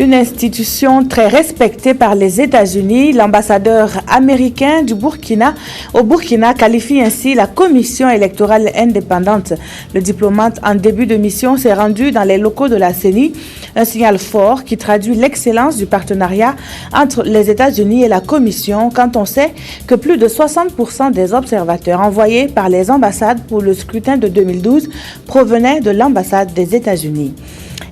Une institution très respectée par les États-Unis, l'ambassadeur américain du Burkina au Burkina qualifie ainsi la commission électorale indépendante. Le diplomate en début de mission s'est rendu dans les locaux de la CENI, un signal fort qui traduit l'excellence du partenariat entre les États-Unis et la commission quand on sait que plus de 60% des observateurs envoyés par les ambassades pour le scrutin de 2012 provenaient de l'ambassade des États-Unis.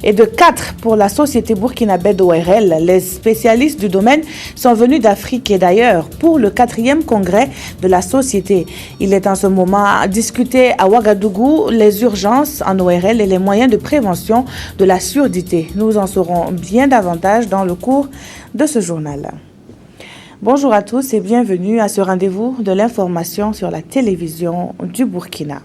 Et de 4 pour la société burkinabé d'ORL. Les spécialistes du domaine sont venus d'Afrique et d'ailleurs pour le 4e congrès de la société. Il est en ce moment discuté à Ouagadougou les urgences en ORL et les moyens de prévention de la surdité. Nous en saurons bien davantage dans le cours de ce journal. Bonjour à tous et bienvenue à ce rendez-vous de l'information sur la télévision du Burkina.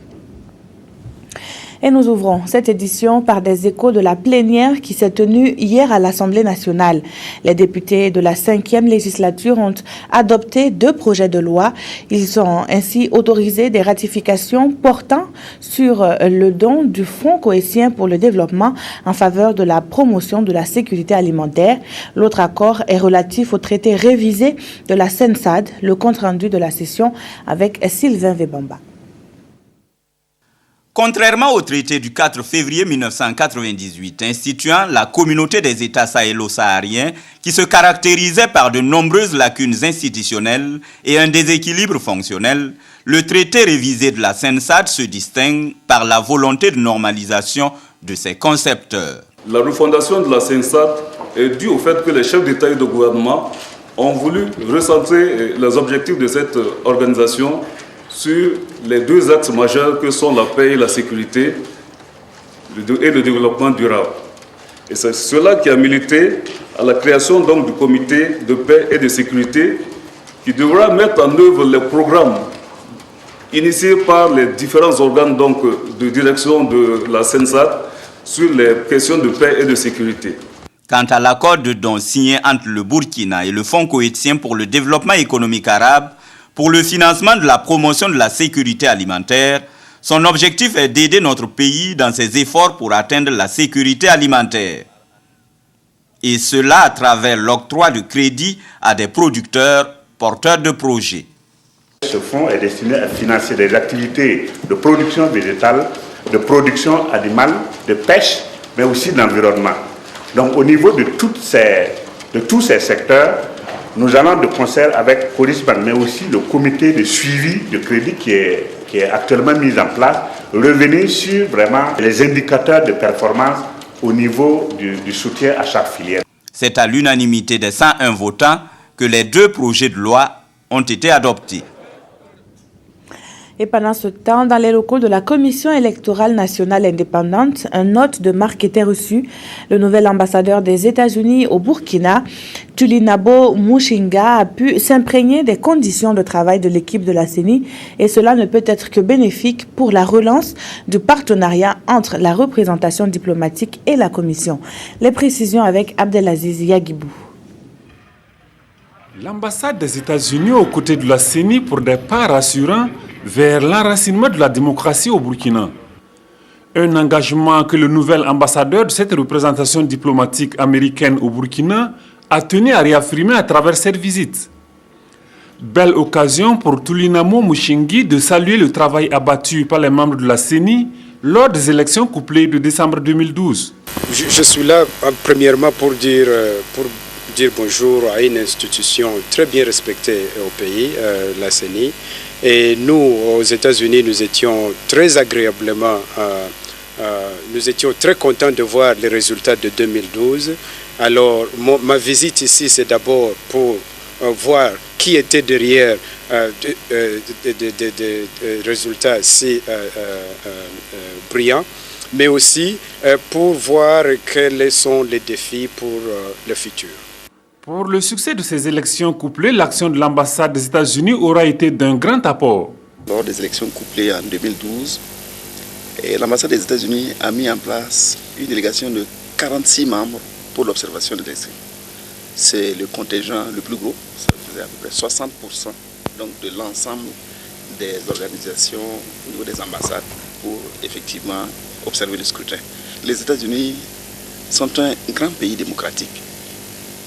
Et nous ouvrons cette édition par des échos de la plénière qui s'est tenue hier à l'Assemblée nationale. Les députés de la 5e législature ont adopté 2 projets de loi. Ils ont ainsi autorisé des ratifications portant sur le don du Fonds cohétien pour le développement en faveur de la promotion de la sécurité alimentaire. L'autre accord est relatif au traité révisé de la SENSAD, le compte-rendu de la session avec Sylvain Vebamba. Contrairement au traité du 4 février 1998 instituant la communauté des États sahélo-sahariens qui se caractérisait par de nombreuses lacunes institutionnelles et un déséquilibre fonctionnel, le traité révisé de la SENSAD se distingue par la volonté de normalisation de ses concepteurs. La refondation de la SENSAD est due au fait que les chefs d'État et de gouvernement ont voulu recentrer les objectifs de cette organisation sur les 2 axes majeurs que sont la paix et la sécurité et le développement durable. Et c'est cela qui a milité à la création donc du comité de paix et de sécurité qui devra mettre en œuvre les programmes initiés par les différents organes donc, de direction de la SENSAD sur les questions de paix et de sécurité. Quant à l'accord de don signé entre le Burkina et le Fonds cohétien pour le développement économique arabe, pour le financement de la promotion de la sécurité alimentaire, son objectif est d'aider notre pays dans ses efforts pour atteindre la sécurité alimentaire. Et cela à travers l'octroi de crédits à des producteurs porteurs de projets. Ce fonds est destiné à financer des activités de production végétale, de production animale, de pêche, mais aussi d'environnement. Donc au niveau de tous ces secteurs, nous allons de concert avec Corispan, mais aussi le comité de suivi de crédit qui est actuellement mis en place, revenir sur vraiment les indicateurs de performance au niveau du soutien à chaque filière. C'est à l'unanimité des 101 votants que les 2 projets de loi ont été adoptés. Et pendant ce temps, dans les locaux de la Commission électorale nationale indépendante, un note de marque était reçu. Le nouvel ambassadeur des États-Unis au Burkina, Tulinabo Mushinga, a pu s'imprégner des conditions de travail de l'équipe de la CENI et cela ne peut être que bénéfique pour la relance du partenariat entre la représentation diplomatique et la Commission. Les précisions avec Abdelaziz Yagibou. L'ambassade des États-Unis aux côtés de la CENI pour des pas rassurants vers l'enracinement de la démocratie au Burkina. Un engagement que le nouvel ambassadeur de cette représentation diplomatique américaine au Burkina a tenu à réaffirmer à travers cette visite. Belle occasion pour Tulinamo Mushingi de saluer le travail abattu par les membres de la CENI lors des élections couplées de décembre 2012. Je suis là premièrement pour dire bonjour à une institution très bien respectée au pays, la CENI. Et nous, aux États-Unis, nous étions très agréablement, nous étions très contents de voir les résultats de 2012. Alors, ma visite ici, c'est d'abord pour voir qui était derrière des résultats si brillants, mais aussi pour voir quels sont les défis pour le futur. Pour le succès de ces élections couplées, l'action de l'ambassade des États-Unis aura été d'un grand apport. Lors des élections couplées en 2012, l'ambassade des États-Unis a mis en place une délégation de 46 membres pour l'observation des élections. C'est le contingent le plus gros, ça faisait à peu près 60% donc, de l'ensemble des organisations au niveau des ambassades pour effectivement observer le scrutin. Les États-Unis sont un grand pays démocratique.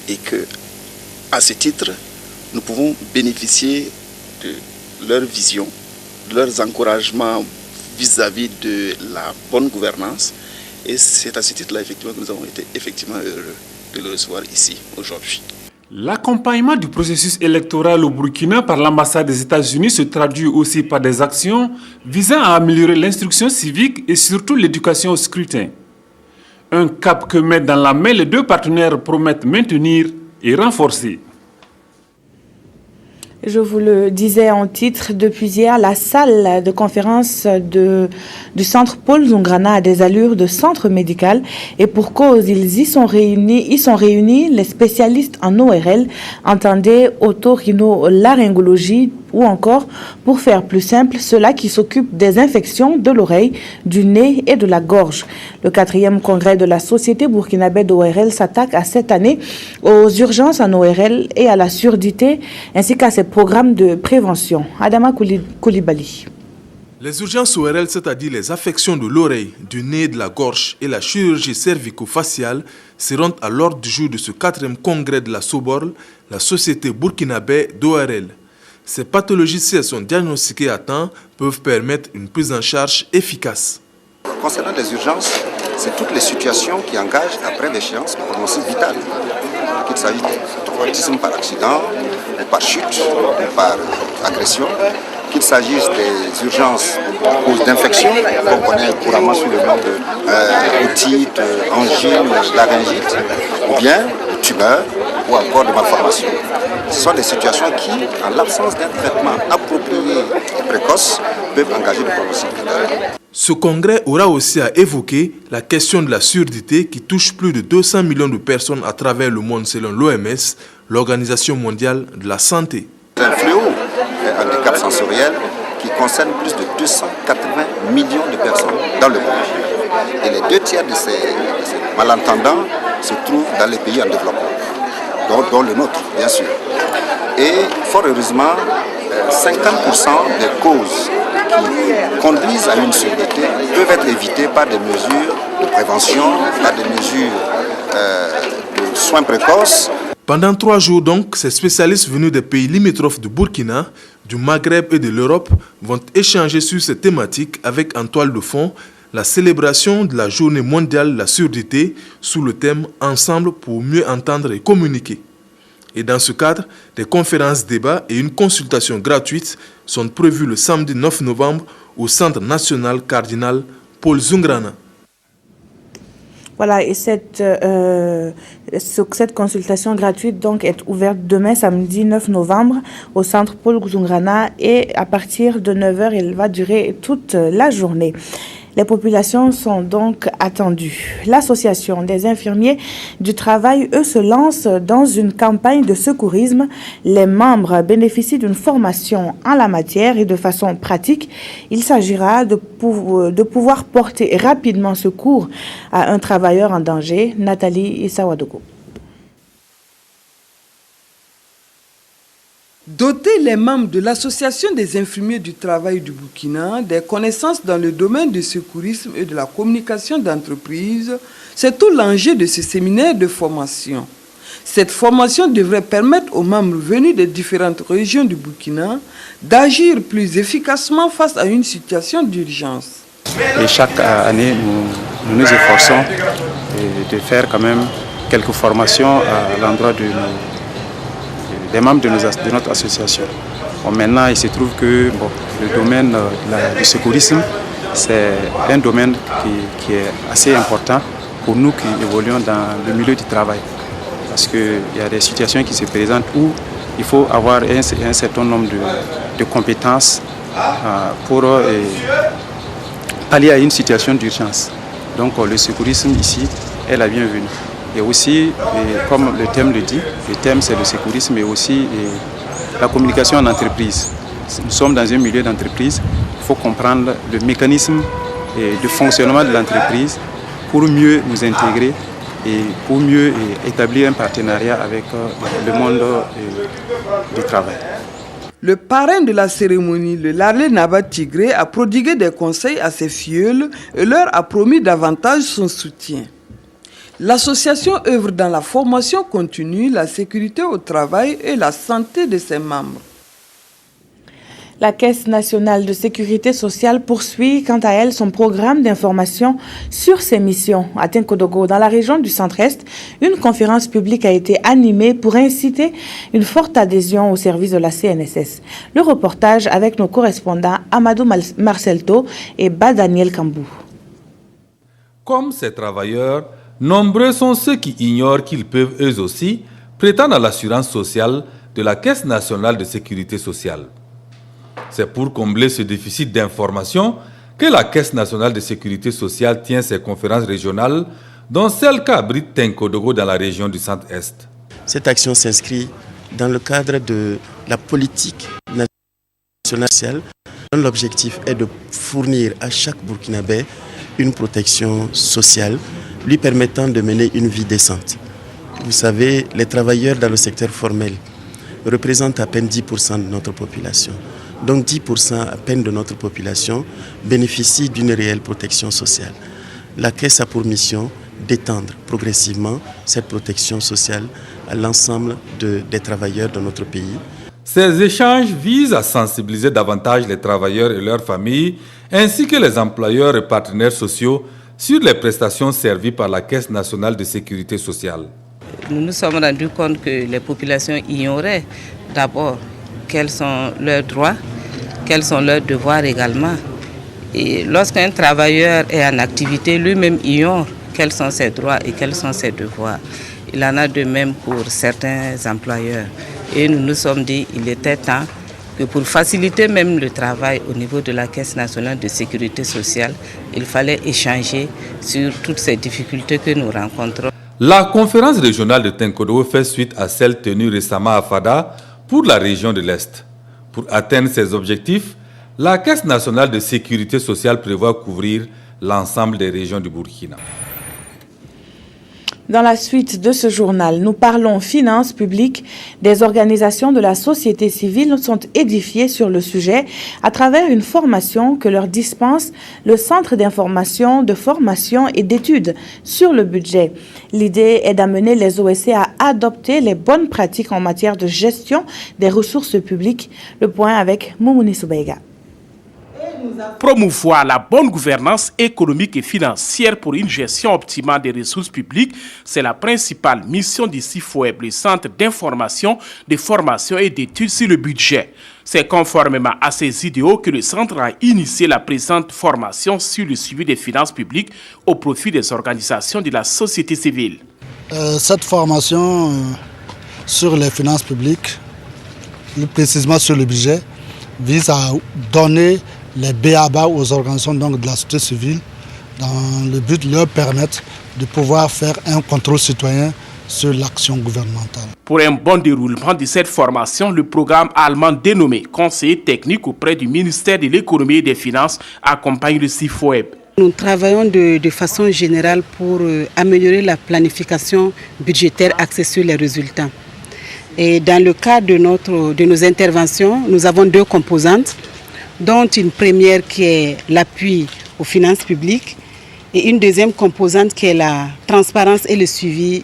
et que, à ce titre, nous pouvons bénéficier de leur vision, de leurs encouragements vis-à-vis de la bonne gouvernance. Et c'est à ce titre-là, effectivement, que nous avons été effectivement heureux de le recevoir ici, aujourd'hui. L'accompagnement du processus électoral au Burkina par l'ambassade des États-Unis se traduit aussi par des actions visant à améliorer l'instruction civique et surtout l'éducation au scrutin. Un cap que mettent dans la main les deux partenaires promettent maintenir et renforcer. Je vous le disais en titre, depuis hier, la salle de conférence du centre Paul Zungrana a des allures de centre médical et pour cause, ils y sont réunis les spécialistes en ORL, entendez otorhinolaryngologie ou encore, pour faire plus simple, ceux-là qui s'occupent des infections de l'oreille, du nez et de la gorge. Le 4e congrès de la Société burkinabé d'ORL s'attaque à cette année aux urgences en ORL et à la surdité, ainsi qu'à ses programmes de prévention. Adama Koulibaly. Les urgences ORL, c'est-à-dire les affections de l'oreille, du nez, de la gorge et la chirurgie cervico-faciale, seront à l'ordre du jour de ce 4e congrès de la SOBORL, la Société burkinabé d'ORL. Ces pathologies, si elles sont diagnostiquées à temps, peuvent permettre une prise en charge efficace. Concernant les urgences, c'est toutes les situations qui engagent après l'échéance le pronostic vital. Qu'il s'agisse de traumatisme par accident, ou par chute, ou par agression, qu'il s'agisse des urgences causes d'infection, qu'on connaît couramment sous le nom de otite, angine, laryngite, ou bien de tumeur, ou encore de malformation. Ce sont des situations qui, en l'absence d'un traitement approprié et précoce, peuvent engager le pronostic vital. Ce congrès aura aussi à évoquer la question de la surdité qui touche plus de 200 millions de personnes à travers le monde selon l'OMS, l'Organisation mondiale de la santé. C'est un fléau, un handicap sensoriel qui concerne plus de 280 millions de personnes dans le monde. Et les 2 tiers de ces malentendants se trouvent dans les pays en développement, dont le nôtre, bien sûr. Et fort heureusement, 50% des causes qui conduisent à une surdité peuvent être évitées par des mesures de prévention, par des mesures de soins précoces. Pendant 3 jours donc, ces spécialistes venus des pays limitrophes du Burkina, du Maghreb et de l'Europe vont échanger sur ces thématiques avec en toile de fond la célébration de la Journée mondiale de la surdité sous le thème « Ensemble pour mieux entendre et communiquer ». Et dans ce cadre, des conférences, débats et une consultation gratuite sont prévues le samedi 9 novembre au Centre national cardinal Paul Zungrana. Voilà, et cette consultation gratuite donc est ouverte demain, samedi 9 novembre, au Centre Paul Zungrana et à partir de 9h, elle va durer toute la journée. Les populations sont donc attendues. L'association des infirmiers du travail, eux, se lance dans une campagne de secourisme. Les membres bénéficient d'une formation en la matière et de façon pratique. Il s'agira de pouvoir porter rapidement secours à un travailleur en danger. Nathalie Issawadogo. Doter les membres de l'Association des infirmiers du travail du Burkina des connaissances dans le domaine du secourisme et de la communication d'entreprise, c'est tout l'enjeu de ce séminaire de formation. Cette formation devrait permettre aux membres venus des différentes régions du Burkina d'agir plus efficacement face à une situation d'urgence. Et chaque année, nous nous efforçons de faire quand même quelques formations à l'endroit des membres de notre association. Bon, maintenant, il se trouve que le domaine du secourisme, c'est un domaine qui est assez important pour nous qui évoluons dans le milieu du travail. Parce qu'il y a des situations qui se présentent où il faut avoir un certain nombre de compétences pour aller à une situation d'urgence. Donc le secourisme ici est la bienvenue. Et aussi, comme le thème le dit, le thème c'est le secourisme mais aussi la communication en entreprise. Nous sommes dans un milieu d'entreprise, il faut comprendre le mécanisme de fonctionnement de l'entreprise pour mieux nous intégrer et pour mieux établir un partenariat avec le monde du travail. Le parrain de la cérémonie, le Larlé Naba Tigré, a prodigué des conseils à ses filleuls et leur a promis davantage son soutien. L'association œuvre dans la formation continue, la sécurité au travail et la santé de ses membres. La Caisse nationale de sécurité sociale poursuit quant à elle son programme d'information sur ses missions. À Tenkodogo, dans la région du Centre-Est, une conférence publique a été animée pour inciter une forte adhésion au service de la CNSS. Le reportage avec nos correspondants Amadou Marcelto et Daniel Kambou. Comme ces travailleurs, nombreux sont ceux qui ignorent qu'ils peuvent eux aussi prétendre à l'assurance sociale de la Caisse nationale de sécurité sociale. C'est pour combler ce déficit d'information que la Caisse nationale de sécurité sociale tient ses conférences régionales, dont celle qu'abrite Tenkodogo dans la région du Centre-Est. Cette action s'inscrit dans le cadre de la politique nationale sociale, dont l'objectif est de fournir à chaque Burkinabé une protection sociale lui permettant de mener une vie décente. Vous savez, les travailleurs dans le secteur formel représentent à peine 10% de notre population. Donc 10% à peine de notre population bénéficie d'une réelle protection sociale. La Caisse a pour mission d'étendre progressivement cette protection sociale à l'ensemble des travailleurs de notre pays. Ces échanges visent à sensibiliser davantage les travailleurs et leurs familles, ainsi que les employeurs et partenaires sociaux sur les prestations servies par la Caisse nationale de sécurité sociale. Nous nous sommes rendus compte que les populations ignoraient d'abord quels sont leurs droits, quels sont leurs devoirs également. Et lorsqu'un travailleur est en activité, lui-même ignore quels sont ses droits et quels sont ses devoirs. Il en a de même pour certains employeurs. Et nous nous sommes dit qu'il était temps que pour faciliter même le travail au niveau de la Caisse nationale de sécurité sociale, il fallait échanger sur toutes ces difficultés que nous rencontrons. La conférence régionale de Tenkodogo fait suite à celle tenue récemment à Fada pour la région de l'Est. Pour atteindre ces objectifs, la Caisse nationale de sécurité sociale prévoit couvrir l'ensemble des régions du Burkina. Dans la suite de ce journal, nous parlons finances publiques. Des organisations de la société civile sont édifiées sur le sujet à travers une formation que leur dispense le Centre d'information, de formation et d'études sur le budget. L'idée est d'amener les OSC à adopter les bonnes pratiques en matière de gestion des ressources publiques. Le point avec Moumouni Soubeiga. Promouvoir la bonne gouvernance économique et financière pour une gestion optimale des ressources publiques, c'est la principale mission du CIFOEB, le Centre d'information, de formation et d'études sur le budget. C'est conformément à ces idéaux que le Centre a initié la présente formation sur le suivi des finances publiques au profit des organisations de la société civile. Cette formation sur les finances publiques, plus précisément sur le budget, vise à donner les b.a.-ba aux organisations donc, de la société civile dans le but de leur permettre de pouvoir faire un contrôle citoyen sur l'action gouvernementale. Pour un bon déroulement de cette formation, le programme allemand dénommé Conseiller technique auprès du ministère de l'économie et des finances accompagne le CIFOEB. Nous travaillons de façon générale pour améliorer la planification budgétaire axée sur les résultats. Et dans le cadre de nos interventions, nous avons deux composantes, dont une première qui est l'appui aux finances publiques et une deuxième composante qui est la transparence et le suivi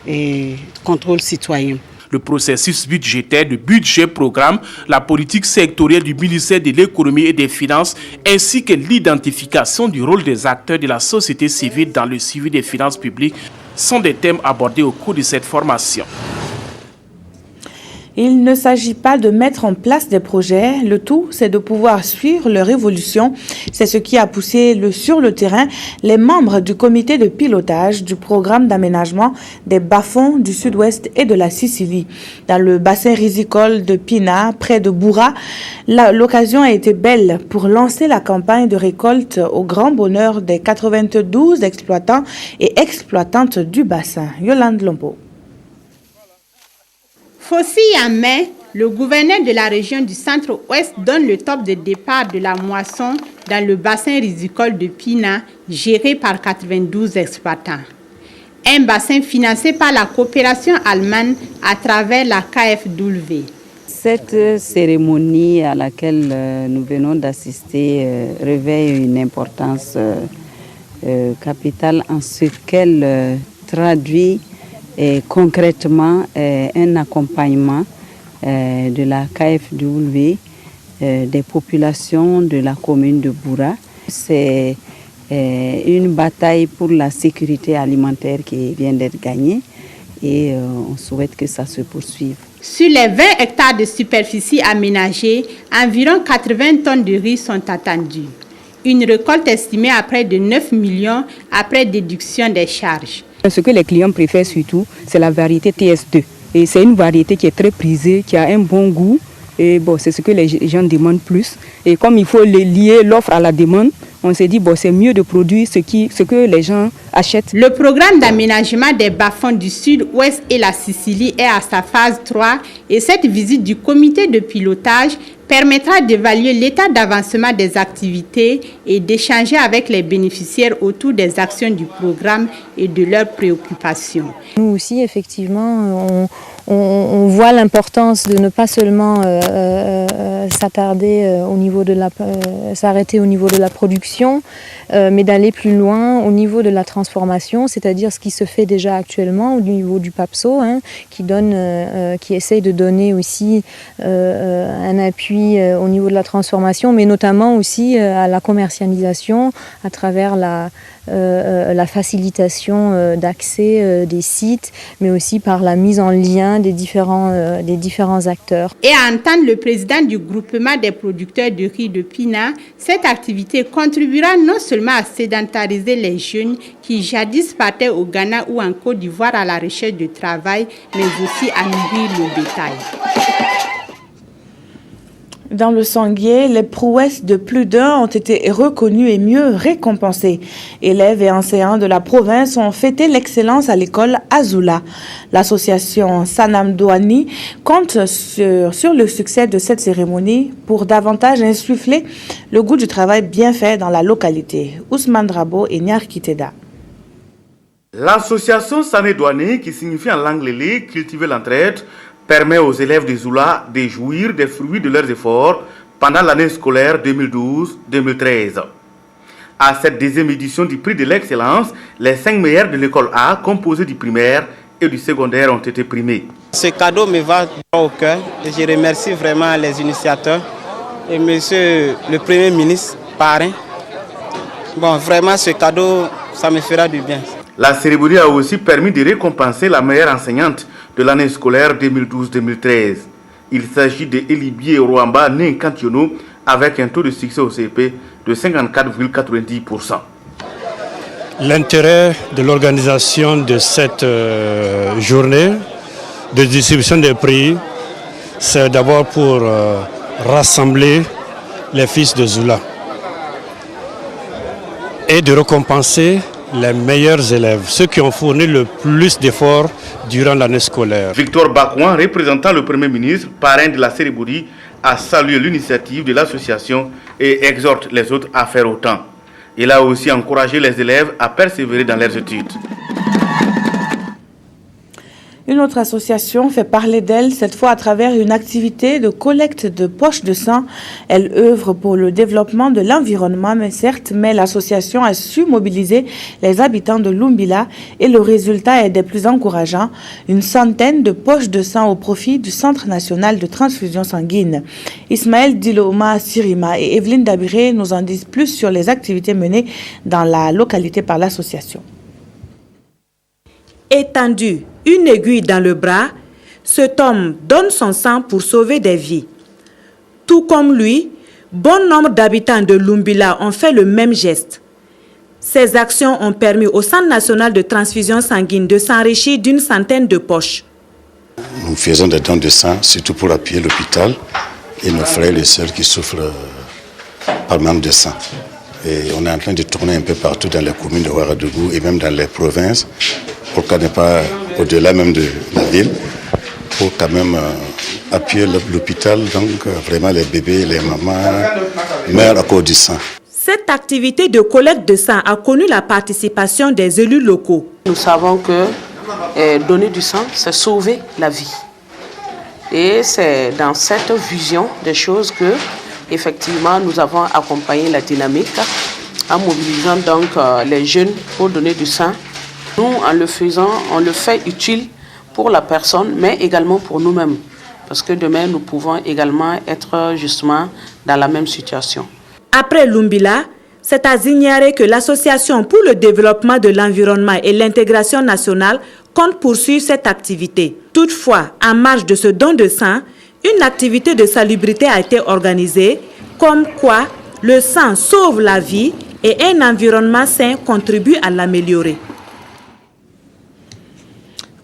et contrôle citoyen. Le processus budgétaire, le budget-programme, la politique sectorielle du ministère de l'économie et des finances, ainsi que l'identification du rôle des acteurs de la société civile dans le suivi des finances publiques sont des thèmes abordés au cours de cette formation. Il ne s'agit pas de mettre en place des projets, le tout c'est de pouvoir suivre leur évolution. C'est ce qui a poussé sur le terrain les membres du comité de pilotage du programme d'aménagement des bas-fonds du sud-ouest et de la Sicile. Dans le bassin risicole de Pina, près de Boura, l'occasion a été belle pour lancer la campagne de récolte au grand bonheur des 92 exploitants et exploitantes du bassin. Yolande Lompo. Faucille en main, le gouverneur de la région du centre-ouest donne le top de départ de la moisson dans le bassin risicole de Pina, géré par 92 exploitants. Un bassin financé par la coopération allemande à travers la KfW. Cette cérémonie à laquelle nous venons d'assister revêt une importance capitale en ce qu'elle traduit concrètement un accompagnement de la KfW des populations de la commune de Boura. C'est une bataille pour la sécurité alimentaire qui vient d'être gagnée et on souhaite que ça se poursuive. Sur les 20 hectares de superficie aménagée, environ 80 tonnes de riz sont attendues. Une récolte estimée à près de 9 millions après déduction des charges. Ce que les clients préfèrent surtout, c'est la variété TS2. Et c'est une variété qui est très prisée, qui a un bon goût. Et bon, c'est ce que les gens demandent plus. Et comme il faut lier l'offre à la demande, on s'est dit bon, c'est mieux de produire ce que les gens achètent. Le programme d'aménagement des bas-fonds du Sud-Ouest et la Sicile est à sa phase 3 et cette visite du comité de pilotage permettra d'évaluer l'état d'avancement des activités et d'échanger avec les bénéficiaires autour des actions du programme et de leurs préoccupations. Nous aussi, effectivement, on voit l'importance de ne pas seulement s'arrêter au niveau de la production, mais d'aller plus loin au niveau de la transformation, c'est-à-dire ce qui se fait déjà actuellement au niveau du PAPSO, qui essaye de donner aussi un appui au niveau de la transformation, mais notamment aussi à la commercialisation à travers la facilitation d'accès des sites, mais aussi par la mise en lien des différents acteurs. Et à entendre le président du groupement des producteurs de riz de Pina, cette activité contribuera non seulement à sédentariser les jeunes qui jadis partaient au Ghana ou en Côte d'Ivoire à la recherche de travail, mais aussi à nourrir le bétail. Dans le Sanguier, les prouesses de plus d'un ont été reconnues et mieux récompensées. Élèves et enseignants de la province ont fêté l'excellence à l'école Azula. L'association Sanam Douani compte sur le succès de cette cérémonie pour davantage insuffler le goût du travail bien fait dans la localité. Ousmane Drabo et Niar Kiteda. L'association Sanam Douani, qui signifie en langue lélé cultiver l'entraide, permet aux élèves de Zoula de jouir des fruits de leurs efforts pendant l'année scolaire 2012-2013. À cette deuxième édition du prix de l'excellence, les 5 meilleurs de l'école A, composés du primaire et du secondaire, ont été primés. Ce cadeau me va au cœur et je remercie vraiment les initiateurs et monsieur le Premier ministre, parrain. Bon, vraiment ce cadeau, ça me fera du bien. La cérémonie a aussi permis de récompenser la meilleure enseignante de l'année scolaire 2012-2013. Il s'agit de Elibier Rwamba Nenkantiono avec un taux de succès au CP de 54,90%. L'intérêt de l'organisation de cette journée de distribution des prix, c'est d'abord pour rassembler les fils de Zoula et de récompenser les meilleurs élèves, ceux qui ont fourni le plus d'efforts durant l'année scolaire. Victor Bakouan, représentant le Premier ministre, parrain de la cérémonie, a salué l'initiative de l'association et exhorte les autres à faire autant. Il a aussi encouragé les élèves à persévérer dans leurs études. Une autre association fait parler d'elle, cette fois à travers une activité de collecte de poches de sang. Elle œuvre pour le développement de l'environnement, mais l'association a su mobiliser les habitants de Lumbila et le résultat est des plus encourageants. Une centaine de poches de sang au profit du Centre national de transfusion sanguine. Ismaël Diloma Sirima et Evelyne Dabiré nous en disent plus sur les activités menées dans la localité par l'association. Étendu, une aiguille dans le bras, cet homme donne son sang pour sauver des vies. Tout comme lui, bon nombre d'habitants de Lumbila ont fait le même geste. Ces actions ont permis au Centre national de transfusion sanguine de s'enrichir d'une centaine de poches. Nous faisons des dons de sang, surtout pour appuyer l'hôpital et nos frères et sœurs qui souffrent par manque de sang. Et on est en train de tourner un peu partout dans les communes de Ouagadougou et même dans les provinces, pour qu'on n'est pas au-delà même de la ville, pour quand même appuyer l'hôpital. Donc vraiment les bébés, les mamans meurent à cause du sang. Cette activité de collecte de sang a connu la participation des élus locaux. Nous savons que donner du sang, c'est sauver la vie. Et c'est dans cette vision des choses que, effectivement, nous avons accompagné la dynamique en mobilisant donc les jeunes pour donner du sang Nous, en le faisant, on le fait utile pour la personne, mais également pour nous-mêmes. Parce que demain, nous pouvons également être justement dans la même situation. Après Lumbila, c'est à Zignaré que l'Association pour le développement de l'environnement et l'intégration nationale compte poursuivre cette activité. Toutefois, en marge de ce don de sang, une activité de salubrité a été organisée, comme quoi le sang sauve la vie et un environnement sain contribue à l'améliorer.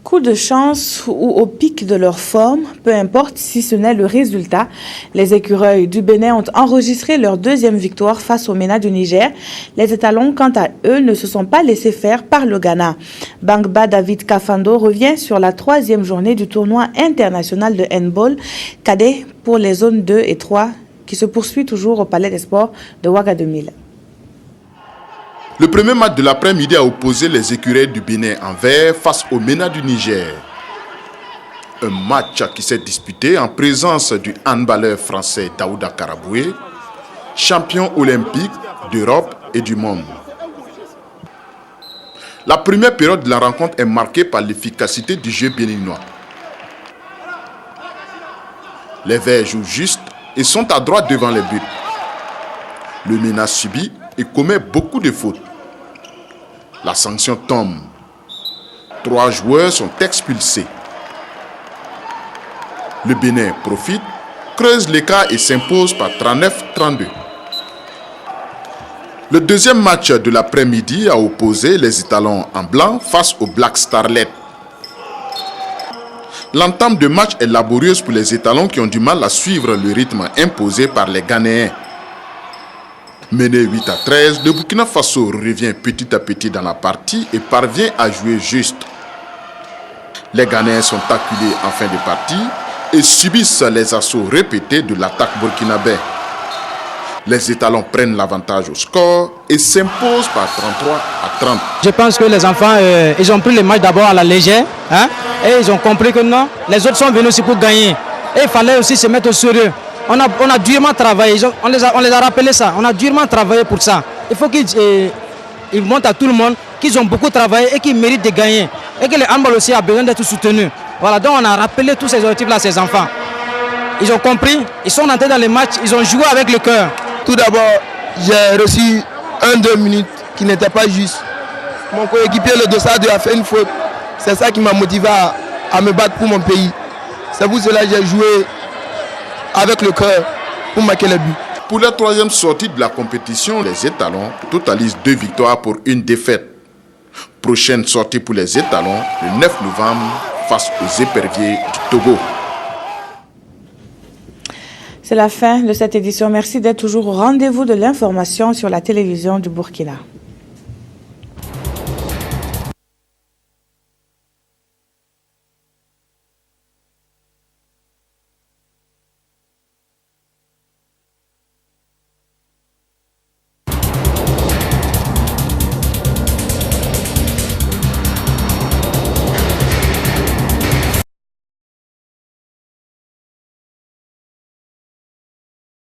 Coup de chance ou au pic de leur forme, peu importe si ce n'est le résultat, les écureuils du Bénin ont enregistré leur deuxième victoire face au MENA du Niger. Les étalons, quant à eux, ne se sont pas laissés faire par le Ghana. Bangba David Kafando revient sur la troisième journée du tournoi international de handball cadet pour les zones 2 et 3 qui se poursuit toujours au Palais des Sports de Ouagadougou. Le premier match de l'après-midi a opposé les écureuils du Bénin en vert face au MENA du Niger. Un match qui s'est disputé en présence du handballeur français Daouda Karaboué, champion olympique d'Europe et du monde. La première période de la rencontre est marquée par l'efficacité du jeu béninois. Les Verts jouent juste et sont à droite devant les buts. Le MENA subit et commet beaucoup de fautes. La sanction tombe. 3 joueurs sont expulsés. Le Bénin profite, creuse l'écart et s'impose par 39-32. Le deuxième match de l'après-midi a opposé les étalons en blanc face aux Black Starlets. L'entame de match est laborieuse pour les étalons qui ont du mal à suivre le rythme imposé par les Ghanéens. Mené 8-13, le Burkina Faso revient petit à petit dans la partie et parvient à jouer juste. Les Ghanéens sont acculés en fin de partie et subissent les assauts répétés de l'attaque burkinabé. Les étalons prennent l'avantage au score et s'imposent par 33-30. Je pense que les enfants, ils ont pris le match d'abord à la légère, hein, et ils ont compris que non, les autres sont venus aussi pour gagner. Et il fallait aussi se mettre au sérieux. On a durement travaillé, on les a rappelé ça, on a durement travaillé pour ça. Il faut qu'ils montrent à tout le monde qu'ils ont beaucoup travaillé et qu'ils méritent de gagner. Et que le handball aussi a besoin d'être soutenu. Voilà, donc on a rappelé tous ces objectifs-là à ces enfants. Ils ont compris, ils sont entrés dans les matchs, ils ont joué avec le cœur. Tout d'abord, j'ai reçu 1-2 minutes qui n'étaient pas justes. Mon coéquipier, le Dossade, a fait une faute. C'est ça qui m'a motivé à me battre pour mon pays. C'est pour cela que j'ai joué avec le cœur pour marquer le but. Pour la troisième sortie de la compétition, les étalons totalisent 2 victoires pour 1 défaite. Prochaine sortie pour les étalons le 9 novembre face aux éperviers du Togo. C'est la fin de cette édition. Merci d'être toujours au rendez-vous de l'information sur la télévision du Burkina.